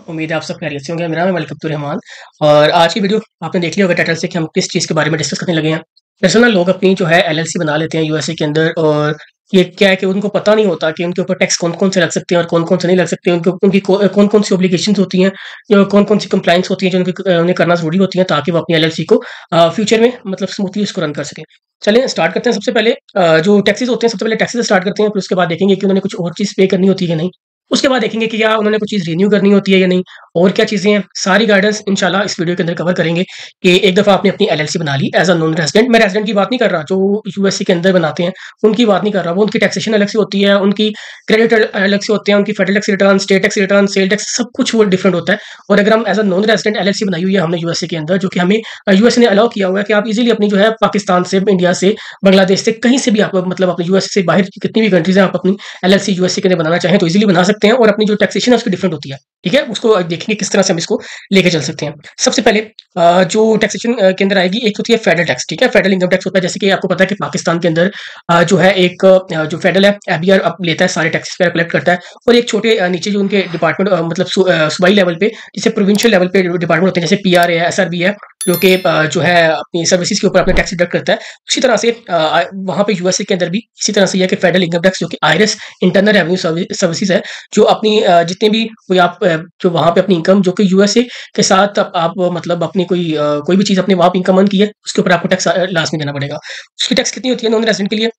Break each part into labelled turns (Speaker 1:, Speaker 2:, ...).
Speaker 1: उम्मीद है आप सब खैरियत से होंगे। मेरा नाम है मलिक अब्दुर्रहमान और आज की वीडियो आपने देख लिया होगा टाइटल से कि हम किस चीज़ के बारे में डिस्कस करने लगे हैं। वैसे ना लोग अपनी जो है एलएलसी बना लेते हैं यूएसए के अंदर, और ये क्या है कि उनको पता नहीं होता कि उनके ऊपर टैक्स कौन-कौन से लग सकते हैं और कौन-कौन से नहीं लग सकते। उनको उनकी कौन-कौन सी ऑब्लिगेशंस होती हैं, जो कौन-कौन सी कंप्लायंस होती हैं जो उन्हें करना ज़रूरी होती हैं ताकि वो अपनी एलएलसी को फ्यूचर में मतलब स्मूथली उसको रन कर सकें। चलिए स्टार्ट करते हैं। सबसे पहले जो टैक्सेस होते हैं, सबसे पहले टैक्सेस से स्टार्ट करते हैं, फिर उसके बाद देखेंगे कि उन्होंने कुछ और चीज़ पे करनी होती है या नहीं। उसके बाद देखेंगे कि क्या उन्होंने कुछ चीज़ रिन्यू करनी होती है या नहीं, और क्या चीज़ें हैं। सारी गाइडेंस इंशाल्लाह इस वीडियो के अंदर कवर करेंगे कि एक दफ़ा आपने अपनी एलएलसी बना ली एज़ अ नॉन रेज़िडेंट। मैं रेज़िडेंट की बात नहीं कर रहा, जो यूएसए के अंदर बनाते हैं, उनकी बात नहीं कर रहा। वो उनकी टैक्सेशन अलग से होती है, उनकी क्रेडिट अलग से होते हैं, उनकी federal tax return, state tax return, sale tax, सब कुछ वो डिफरेंट होता है। और अगर हम as a non resident LLC बनाई हुई है हमने यूएसए के अंदर, जो कि हमें यूएसए ने अलाउ किया हुआ है कि आप इज़िली अपनी जो है पाकिस्तान से, इंडिया से, बांग्लादेश से, कहीं से भी आप मतलब अपने यूएसए से बाहर की कितनी भी कंट्रीज़ हैं, आप अपनी एलएलसी यूएसए के अंदर बनाना चाहें तो इज़िली बना सकते हैं, और अपनी जो टैक्सेशन है उसकी डिफरेंट होती है। ठीक है? उसको देखेंगे किस तरह से हम इसको लेके चल सकते हैं। सबसे पहले जो टैक्सेशन के अंदर आएगी, एक होती है फेडरल टैक्स। ठीक है? फेडरल इनकम टैक्स होता है, जैसे कि आपको पता है कि पाकिस्तान के अंदर जो है एक जो फेडरल है एबीआर लेता है, सारे टैक्सेस वगैरह कलेक्ट करता है। और एक छोटे नीचे जो उनके डिपार्टमेंट मतलब सूबाई लेवल पे, जैसे प्रोविंशियल लेवल पे डिपार्टमेंट होते हैं, जैसे पीआरए है, एसआरबी है, जो कि जो है अपनी सर्विसेज के ऊपर अपने टैक्स डिडक्ट करता है। उसी तरह से वहाँ पे यूएसए के अंदर भी इसी तरह से यह है कि फेडरल इनकम टैक्स, जो कि आईआरएस इंटरनल रेवेन्यू सर्विसेज है, जो अपनी जितने भी कोई आप जो वहाँ पे अपनी इनकम जो कि यूएसए के साथ आप मतलब अपनी कोई भी चीज़ अपने वहाँ पे इनकम अर्न की है, उसके ऊपर आपको टैक्स लाज़मी देना पड़ेगा। उसकी टैक्स कितनी होती है नॉन रेज़िडेंट के लिए?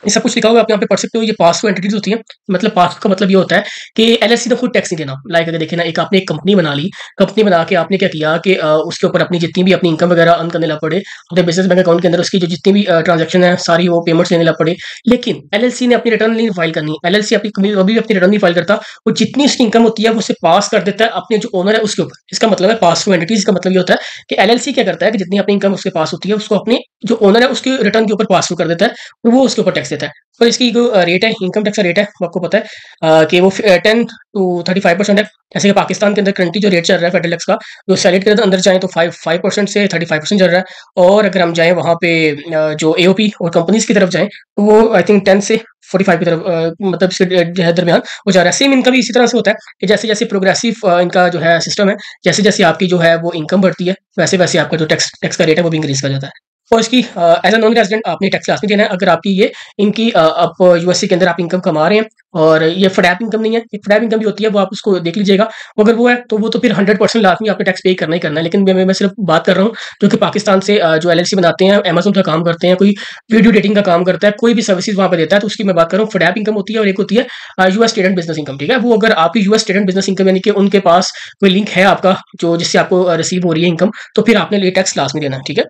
Speaker 1: ये सब कुछ लिखा हुआ है, आप यहाँ पे पढ़ सकते हो। ये पास टू एंटिटीज़ होती हैं। मतलब पास का मतलब ये होता है कि एलएलसी तो खुद टैक्स नहीं देना। लाइक अगर देखिए ना, एक आपने एक कंपनी बना ली, कंपनी बना के आपने क्या किया कि उसके ऊपर अपनी जितनी भी अपनी इनकम वगैरह अर्न करने लग पड़े, अपने बिज़नेस बैंक अकाउंट के अंदर उसकी जो जितनी भी ट्रांज़ैक्शन है, सारी वो पेमेंट्स लेने लग पड़े। लेकिन एलएलसी ने अपनी रिटर्न नहीं फाइल करनी। एलएलसी अपनी कभी भी अपनी रिटर्न नहीं फाइल करता। वो जितनी उसकी इनकम होती है, वो उसे पास कर देता है अपने जो ओनर है उसके ऊपर। इसका मतलब है पास टू एंटिटीज़ का मतलब ये होता है कि एलएलसी क्या करता है कि जितनी अपनी इनकम उसके पास होती है, उसको अपने जो ओनर है उसके रिटर्न के ऊपर पास थ्रू कर देता है, और वो उसके ऊपर टैक्स देता है। और इसकी जो रेट है, इनकम टैक्स का रेट है, वो आपको पता है कि वो 10 टू 35% है। जैसे कि पाकिस्तान के अंदर करंटली जो रेट चल रहा है फेडरल टैक्स का, जो सैलरी के अंदर जाएँ तो 5% से 35% चल रहा है। और अगर हम जाएँ वहाँ पे जो एओपी और कंपनीज़ की तरफ जाएँ, तो वो आई थिंक 10 से 45 की तरफ मतलब इसके जो है दरमियान वो जा रहा है। सेम इनका भी इसी तरह से होता है कि जैसे-जैसे प्रोग्रेसिव इनका जो है सिस्टम है, जैसे-जैसे आपकी जो है वो इनकम बढ़ती है, वैसे-वैसे आपका जो टैक्स टैक्स का रेट है वो भी इंक्रीज़ कर जाता है। और इसकी एज़ अ नॉन रेज़िडेंट आपने टैक्स लाज़मी देना है अगर आपकी ये इनकी आप यूएसए के अंदर आप इनकम कमा रहे हैं। और ये फडैप इनकम नहीं है। एक फडैप इनकम भी होती है, वो आप उसको देख लीजिएगा। अगर वो है तो वो तो फिर 100% लाज़मी आपने टैक्स पे करना ही करना है। लेकिन मैं सिर्फ़ बात कर रहा हूँ जो कि पाकिस्तान से जो एलएलसी बनाते हैं, अमेज़न का काम करते हैं, कोई वीडियो एडिटिंग का काम करता है, कोई भी सर्विसेज़ वहाँ पे देता है, तो उसकी मैं बात कर रहा हूँ। फडैप इनकम होती है और एक होती है US state and business income. ठीक है? वो अगर आपकी US state and business income यानी कि उनके पास कोई लिंक है आपका जो जिससे आपको रिसीव हो रही है इनकम, तो फिर आपने ये टैक्स लाज़मी देना है। ठीक है?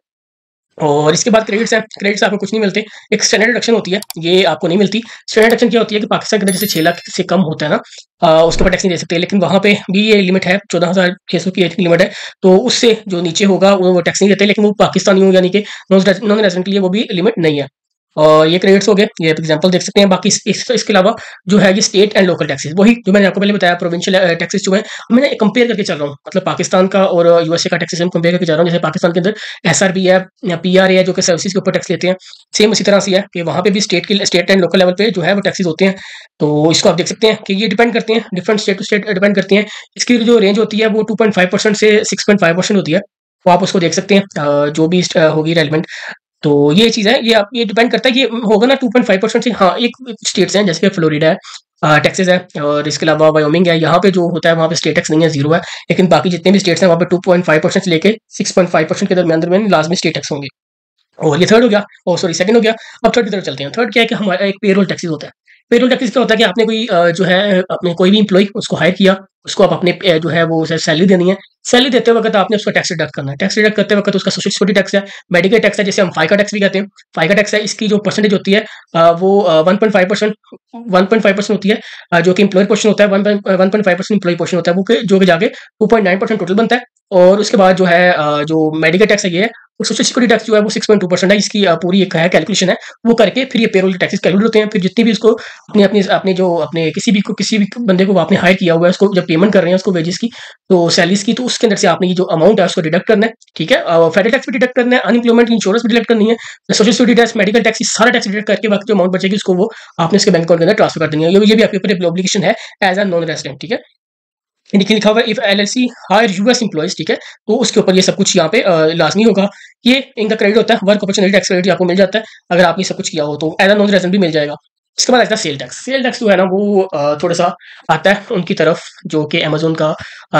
Speaker 1: और इसके बाद क्रेडिट्स हैं। क्रेडिट्स आपको कुछ नहीं मिलते। एक स्टैंडर्ड डिडक्शन होती है, ये आपको नहीं मिलती। स्टैंडर्ड डिडक्शन क्या होती है कि पाकिस्तान के अंदर जैसे 6 लाख से कम होता है ना, उसके ऊपर टैक्स नहीं दे सकते। लेकिन वहाँ पे भी ये लिमिट है, 14,600 की लिमिट है। तो उससे जो नीचे होगा वो टैक्स नहीं देते। लेकिन वो पाकिस्तानियों यानी कि नॉन रेज़िडेंट के लिए वो भी लिमिट नहीं है। और ये क्रेडिट्स हो गए, ये आप एग्जांपल देख सकते हैं। बाकी इसके अलावा जो है ये स्टेट एंड लोकल टैक्सेस, वही जो मैंने आपको पहले बताया प्रोविंशियल टैक्सेस जो है, मैंने कंपेयर करके चल रहा हूँ। मतलब पाकिस्तान का और यूएसए का टैक्सेस हम कंपेयर करके चल रहा हूँ। जैसे पाकिस्तान के अंदर एसआरबी है या पीआरए है, जो कि सर्विसेज के ऊपर टैक्स लेते हैं। सेम उसी तरह से है कि वहाँ पे भी स्टेट एंड लोकल लेवल पे जो है वो टैक्सेस होते हैं। तो इसको आप देख सकते हैं कि ये डिपेंड करते हैं, different state to state depend करती हैं। इसकी जो रेंज होती है वो 2.5% से 6.5% होती है। तो आप उसको देख सकते हैं, जो भी होगी रेलिवेंट। तो ये चीज़ है, ये डिपेंड करता है कि होगा ना 2.5% से। हाँ, एक स्टेट्स हैं जैसे कि फ्लोरिडा है, टेक्सास है, और इसके अलावा वायोमिंग है। यहाँ पे जो होता है वहाँ पे स्टेट टैक्स नहीं है, 0 है। लेकिन बाकी जितने भी स्टेट्स हैं वहाँ पे 2.5% से लेके 6.5% के दरमियान लाजमी स्टेट टैक्स होंगे। और ये थर्ड हो गया, ओह सॉरी सेकंड हो गया। अब थर्ड की तरफ चलते हैं। थर्ड क्या है कि हमारा एक पेरोल टैक्सेस होता है। पेरोल टैक्सेस क्या होता है कि आपने कोई जो है अपने कोई भी एम्प्लॉयी उसको हायर किया, उसको आप अपने जो है वो सैलरी देनी है। सैलरी देते वक़्त आपने उसका टैक्स डिडक्ट करना है। टैक्स डिडक्ट करते वक़्त उसका सोशल सिक्योरिटी टैक्स है, मेडिकल टैक्स है, जिसे हम फाइका टैक्स भी कहते हैं। फाइका टैक्स है, इसकी जो परसेंटेज होती है वो 1.5% होती है, जो कि एम्प्लॉयर पोर्शन होता है। 1.5% एम्प्लॉयी पोर्शन होता है, वो जो कि जाके 2.9% टोटल बनता है। और उसके बाद जो है जो मेडिकल टैक्स है ये है, और सोशल सिक्योरिटी टैक्स जो है वो 6.2% है। इसकी पूरी एक है कैलकुलेशन है, वो करके फिर ये पेरोल टैक्सेस कैलकुलेट होते हैं। फिर जितनी भी उसको अपने किसी भी बंदे को आपने हायर किया हुआ है, उसको जब पेमेंट कर रहे हैं उसको वेजेस की, तो सैलरीज की, तो उसके अंदर से आपने ये जो अमाउंट है उसको डिडक्ट करना है। ठीक है? फेडरल टैक्स भी डिडक्ट करना है, अनएम्प्लॉयमेंट इंश्योरेंस भी डिडक्ट करनी है, social security tax, medical tax, ये सारा टैक्स डिडक्ट करके बाकी जो अमाउंट बचेगी उसको वो आपने इसके बैंक अकाउंट के अंदर ट्रांसफर कर देनी है। ये भी आपके ऊपर ऑब्लिगेशन है एज अ नॉन रेजिडेंट। ठीक है? देखिए लिखा हुआ है if LLC hire US employees, ठीक है, तो उसके ऊपर ये सब कुछ यहाँ पे लाजमी होगा। ये इनका क्रेडिट होता है, वर्क अपॉर्चुनिटी टैक्स क्रेडिट आपको मिल जाता है अगर आपने सब कुछ किया हो, तो एज अ नॉन रेजिडेंट भी मिल जाएगा। इसके बाद आता है सेल टैक्स। सेल टैक्स जो है ना वो थोड़ा सा आता है उनकी तरफ जो कि अमेजोन का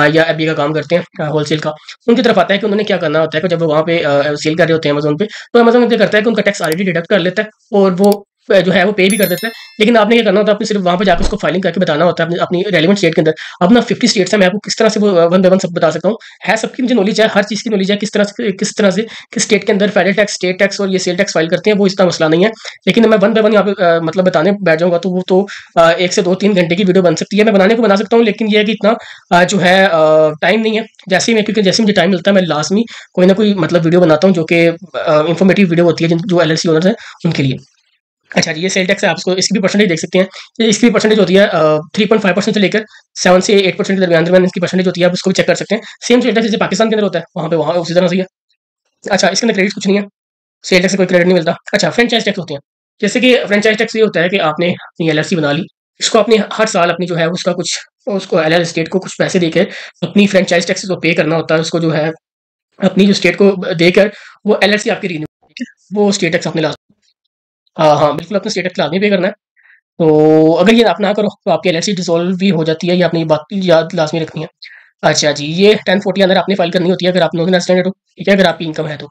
Speaker 1: या एफबी का काम करते हैं होलसेल का, उनकी तरफ आता है कि उन्होंने क्या करना होता है कि जब वो वहाँ पे सेल कर रहे होते हैं अमेजोन पे, तो अमेजोन क्या करता है कि उनका टैक्स ऑलरेडी डिडक्ट कर लेता है और वो जो है वो पे भी कर देता है। लेकिन आपने क्या करना होता है, आपने सिर्फ वहाँ पे जाकर उसको फाइलिंग करके बताना होता है अपनी रेलिवेंट स्टेट के अंदर। अब ना 50 स्टेट्स है, मैं आपको किस तरह से वो वन बाय वन सब बता सकता हूँ। है सबकी मुझे नॉलेज है, हर चीज़ की नॉलेज है, किस तरह से किस स्टेट के अंदर फेडरल टैक्स, स्टेट टैक्स और ये सेल टैक्स फाइल करते हैं, वो इसका मसला नहीं है। लेकिन मैं वन बाय वन यहाँ पे मतलब बताने बैठ जाऊँगा तो वो तो 1 से 2-3 घंटे की वीडियो बन सकती है। मैं बनाने को बना सकता हूँ, लेकिन ये है कि इतना जो है टाइम नहीं है। क्योंकि जैसे मुझे टाइम मिलता है मैं लाजमी कोई ना कोई मतलब वीडियो बनाता हूँ जो कि इन्फॉर्मेटिव वीडियो होती है जो एलएलसी ओनर्स हैं उनके लिए। अच्छा जी, ये सेल टैक्स है, आप इसको इसकी भी परसेंटेज देख सकते हैं। इसकी भी परसेंटेज होती है 3.5% से लेकर 7 से 8% के दरमियान इसकी परसेंटेज होती है, आप उसको भी चेक कर सकते हैं। सेम सेल टैक्स जैसे पाकिस्तान के अंदर होता है वहाँ उसी तरह से ही है। अच्छा, इसके अंदर क्रेडिट कुछ नहीं है, सेल टैक्स से कोई क्रेडिट नहीं मिलता। अच्छा, फ्रेंचाइज टैक्स होते हैं। जैसे कि फ्रेंचाइज टैक्स ये होता है कि आपने अपनी एलएलसी बना ली, इसको आपने हर साल अपनी जो है उसका कुछ उसको एलएल स्टेट को कुछ पैसे देकर अपनी फ्रेंचाइज टैक्स को पे करना होता है। उसको जो है अपनी जो स्टेट को देकर वो एलएलसी आपकी रिन्यू, ठीक है, वो स्टेट टैक्स आपने हाँ, हाँ, बिल्कुल अपने स्टेट टैक्स लाजमी पे करना है। तो अगर ये आप ना करो तो आपकी एलएलसी डिसॉल्व भी हो जाती है, ये आपने ये बात याद लाजमी रखनी है। अच्छा जी, ये 1040 अंदर आपने फाइल करनी होती है अगर आप नॉन रेजिडेंट हो, ठीक है, अगर आपकी इनकम है तो।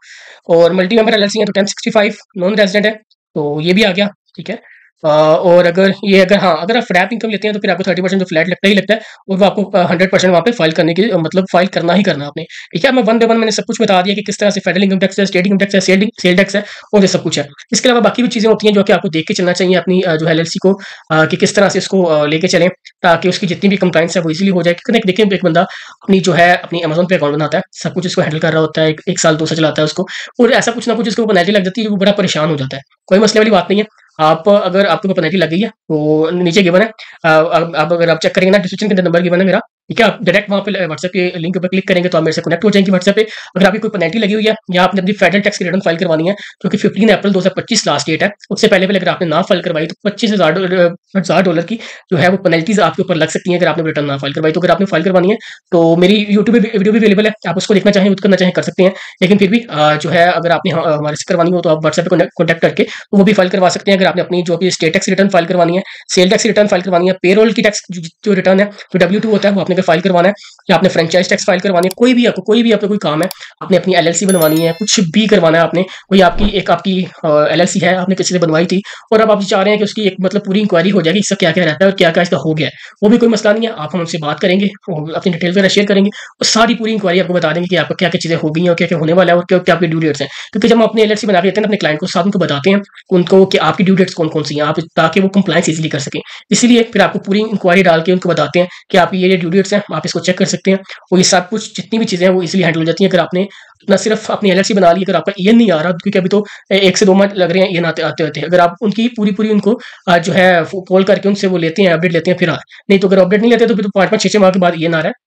Speaker 1: और मल्टी मेंबर एलएलसी है तो 1065 नॉन रेजिडेंट है, तो ये भी आ गया, ठीक है। और अगर आप फ्लैट इनकम लेते हैं तो फिर आपको 30% जो फ्लैट लगता ही लगता है, और वो आपको 100% वहाँ पे फाइल करने की मतलब फाइल करना ही करना आपने, ठीक है। मैं वन बाय वन मैंने सब कुछ बता दिया कि किस तरह से फेडरल इनकम टैक्स है, स्टेट इनकम टैक्स है, सेल टैक्स है और ये सब कुछ है। इसके अलावा बाकी भी चीज़ें होती हैं जो कि आपको देख के चलना चाहिए अपनी जो है एलएलसी को, कि किस तरह से इसको लेके चलें ताकि उसकी जितनी भी कंप्लाइंस है वो इजीली हो जाए। क्योंकि देखिए एक बंदा अपनी जो है अपनी अमेज़न पे अकाउंट बनाता है, सब कुछ इसको हैंडल कर रहा होता है, 1 साल 2 साल चलाता है उसको, और ऐसा कुछ ना कुछ इसको पेनल्टी लग जाती है, वो बड़ा परेशान हो जाता है। कोई मसले वाली बात नहीं है। आप अगर आपको पेनल्टी लग गई है तो नीचे गिवन है, अब अगर आप चेक करेंगे ना डिस्क्रिप्शन के अंदर नंबर गिवन है मेरा, ठीक है। आप डायरेक्ट वहाँ पे व्हाट्सएप के लिंक पर क्लिक करेंगे तो आप मेरे से कनेक्ट हो जाएंगे व्हाट्सएप पे। अगर आपकी कोई पेनल्टी लगी हुई है या आपने अपनी फेडरल टैक्स की रिटर्न फाइल करवानी है जो कि 15 अप्रैल 2025 लास्ट डेट है, उससे पहले पहले अगर आपने ना फाइल करवाई तो $25,000 की जो है वो पेनल्टीज आपके ऊपर लग सकती है अगर आपने रिटर्न ना फाइल करवाई। तो अगर आपने फाइल करवानी है तो मेरी यूट्यूब पे वीडियो भी अवेलेबल है, आप उसको देखना चाहें करना चाहें कर सकते हैं। लेकिन फिर भी जो है अगर आपने हमारे से करवानी हो तो आप व्हाट्सएप पे कॉन्टैक्ट करके तो वो भी फाइल करवा सकते हैं। अगर आपने अपनी जो भी स्टेट टैक्स रिटर्न फाइल करवानी है, सेल टैक्स रिटर्न फाइल करवानी है, पेरोल की टैक्स जो रिटर्न है, जो W2 होता है वो आपने अगर फाइल करवाना है, या आपने फ्रेंचाइज टैक्स फाइल करवानी है, कोई भी आपका कोई काम है, आपने अपनी एलएलसी बनवानी है, कुछ भी करवाना है आपने, कोई आपकी एलएलसी है आपने किसी से बनवाई थी और अब आप चाह रहे हैं कि उसकी एक मतलब पूरी इंक्वायरी हो जाएगी इसका क्या क्या रहता है और क्या क्या इसका हो गया है, वो भी कोई मसला नहीं है। आप हमसे बात करेंगे, अपनी डिटेल वगैरह शेयर करेंगे और सारी पूरी इंक्वायरी आपको बता देंगे कि आपको क्या क्या चीज़ें हो गई हैं और क्या क्या होने वाला है और क्या क्या आपके ड्यू डेट्स हैं। क्योंकि जब हम अपने एलएलसी बना के देते हैं ना अपने क्लाइंट को, साथ उनको बताते हैं उनको कि आपकी ड्यू डेट्स कौन कौन सी हैं, आप ताकि वो कंप्लाइंस इजीली कर सकें। इसीलिए फिर आपको पूरी इंक्वायरी डाल के उनको बताते हैं कि आपकी ये ड्यू डेट्स हैं, आप इसको चेक कर सकते हैं और ये सब कुछ जितनी भी चीज़ें हैं वो इजीली हैंडल हो जाती हैं। अगर आपने ना सिर्फ अपनी एलएलसी बना ली, अगर आपका ईएन नहीं आ रहा, क्योंकि अभी तो 1 से 2 मंथ लग रहे हैं ईएन आते होते, अगर आप उनकी पूरी उनको जो है कॉल करके उनसे वो लेते हैं, अपडेट लेते हैं फिर नहीं तो अगर अपडेट नहीं लेते तो फिर तो 5-5 6-6 माह के बाद ईएन आ रहा है।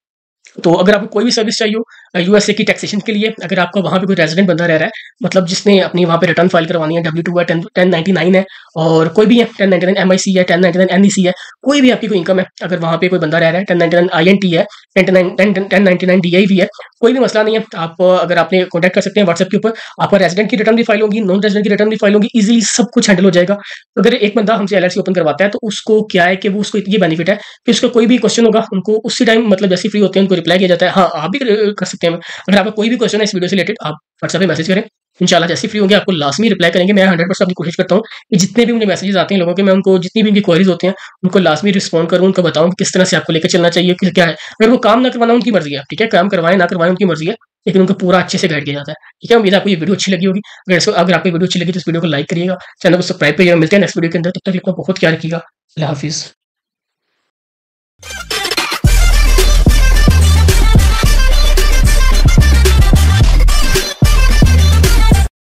Speaker 1: तो अगर आपको कोई भी सर्विस चाहिए हो यूएसए की टैक्सेशन के लिए, अगर आपका वहाँ पे कोई रेजिडेंट बंदा रह रहा है, मतलब जिसने अपनी वहाँ पे रिटर्न फाइल करवानी है, W2 है, 1099 है और कोई भी है, 1099 MIC है, 1099 NEC है, कोई भी आपकी कोई इनकम है, अगर वहाँ पे कोई बंदा रह रहा है, 1099 INT है, 1099 DIV है, कोई भी मसला नहीं है। आप अगर आपने कॉन्टैक्ट कर सकते हैं व्हाट्सएप के ऊपर, आपका रेजिडेंट की रिटर्न भी फाइल होगी, नॉन रेजिडेंट की रिटर्न भी फाइल होगी, इजीली सब कुछ हैंडल हो जाएगा। तो अगर एक बंदा हमसे एलएलसी ओपन करवाता है तो उसको क्या है कि वो उसको ये बेनिफिट है कि उसका कोई भी क्वेश्चन होगा उनको उसी टाइम मतलब जैसे फ्री होते हैं उनको रिप्लाई किया जाता है। हाँ, आप भी कर सकते हैं। अगर आपका कोई भी क्वेश्चन है इस वीडियो से रिलेटेड, आप व्हाट्सएप पे मैसेज करें, इंशाल्लाह जैसे फ्री होंगे आपको लाजमी रिप्लाई करेंगे। मैं 100% अपनी कोशिश करता हूँ कि जितने भी मुझे मैसेजेस आते हैं लोगों के, मैं उनको जितनी भी उनकी क्वेरीज होती हैं उनको लाजमी रिस्पॉन्ड करूँ, उनको बताऊँ कि किस तरह से आपको लेकर चलना चाहिए, कि क्या है। अगर वो काम ना करवाना उनकी मर्जी है, ठीक है, काम करवाएं ना करवाएं उनकी मर्जी है, लेकिन उनको पूरा अच्छे से गाइड किया जाता है, ठीक है। उम्मीद है आपको ये वीडियो अच्छी लगी होगी। अगर आपको वीडियो अच्छी लगी तो इस वीडियो को लाइक करिएगा, चैनल को सब्सक्राइब करिएगा। मिलते हैं नेक्स्ट वीडियो के अंदर, तब तक अपना बहुत ख्याल रखिएगा। अल्लाह हाफिज़।